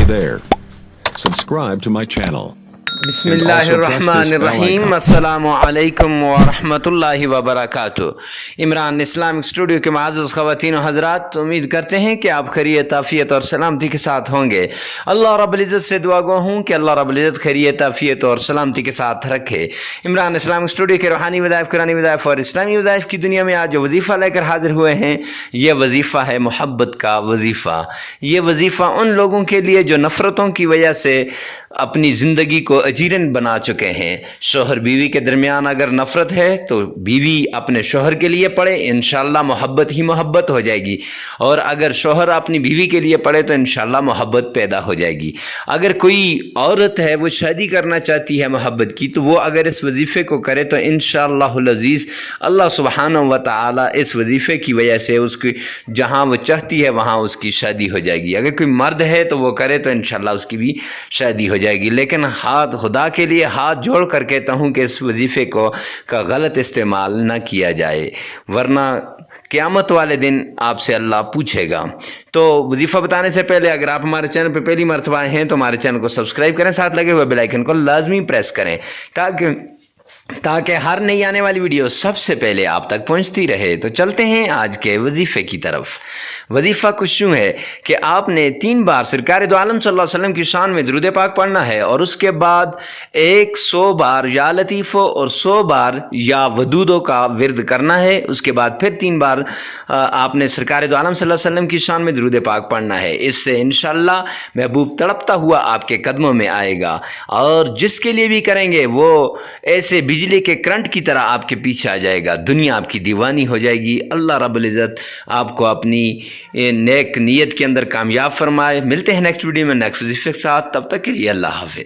Hey there. Subscribe to my channel. بسم اللہ الرحمن الرحیم السلام علیکم ورحمۃ اللہ وبرکاتہ۔ عمران اسلامک اسٹوڈیو کے معزز خواتین و حضرات، امید کرتے ہیں کہ آپ خیریت عافیت اور سلامتی کے ساتھ ہوں گے۔ اللہ رب العزت سے دعا گو ہوں کہ اللہ رب العزت خیریت عافیت اور سلامتی کے ساتھ رکھے۔ عمران اسلامک اسٹوڈیو کے روحانی وظائف، قرآنی وظائف اور اسلامی وظائف کی دنیا میں آج جو وظیفہ لے کر حاضر ہوئے ہیں، یہ وظیفہ ہے محبت کا وظیفہ۔ یہ وظیفہ ان لوگوں کے لیے جو نفرتوں کی وجہ سے اپنی زندگی کو اجیرن بنا چکے ہیں۔ شوہر بیوی کے درمیان اگر نفرت ہے تو بیوی اپنے شوہر کے لیے پڑھے، انشاءاللہ محبت ہی محبت ہو جائے گی، اور اگر شوہر اپنی بیوی کے لیے پڑھے تو انشاءاللہ محبت پیدا ہو جائے گی۔ اگر کوئی عورت ہے وہ شادی کرنا چاہتی ہے محبت کی، تو وہ اگر اس وظیفے کو کرے تو انشاءاللہ العزیز اللہ سبحانہ و تعالی اس وظیفے کی وجہ سے اس کی جہاں وہ چاہتی ہے وہاں اس کی شادی ہو جائے گی۔ اگر کوئی مرد ہے تو وہ کرے تو انشاءاللہ اس کی بھی شادی ہو جائے گی۔ لیکن خدا کے لیے ہاتھ جوڑ کر کہتا ہوں کہ اس وظیفے کا غلط استعمال نہ کیا جائے، ورنہ قیامت والے دن آپ سے اللہ پوچھے گا۔ تو وظیفہ بتانے سے پہلے اگر آپ ہمارے چینل پہ پہلی مرتبہ آئے ہیں تو ہمارے چینل کو سبسکرائب کریں، ساتھ لگے ہوئے بیل آئیکن کو لازمی پریس کریں تاکہ ہر نئی آنے والی ویڈیو سب سے پہلے آپ تک پہنچتی رہے۔ تو چلتے ہیں آج کے وظیفے کی طرف۔ وظیفہ کچھ یوں ہے کہ آپ نے 3 بار سرکار دو عالم صلی اللہ علیہ وسلم کی شان میں درود پاک پڑھنا ہے، اور اس کے بعد 100 بار یا لطیفو اور 100 بار یا ودودو کا ورد کرنا ہے۔ اس کے بعد پھر 3 بار آپ نے سرکار دو عالم صلی اللہ علیہ وسلم کی شان میں درود پاک پڑھنا ہے۔ اس سے انشاءاللہ محبوب تڑپتا ہوا آپ کے قدموں میں آئے گا، اور جس کے لیے بھی کریں گے وہ ایسے بجلی کے کرنٹ کی طرح آپ کے پیچھے آ جائے گا، دنیا آپ کی دیوانی ہو جائے گی۔ اللہ رب العزت آپ کو اپنی نیک نیت کے اندر کامیاب فرمائے۔ ملتے ہیں نیکسٹ ویڈیو میں نیکسٹ وظیفے کے ساتھ، تب تک کے لیے اللہ حافظ۔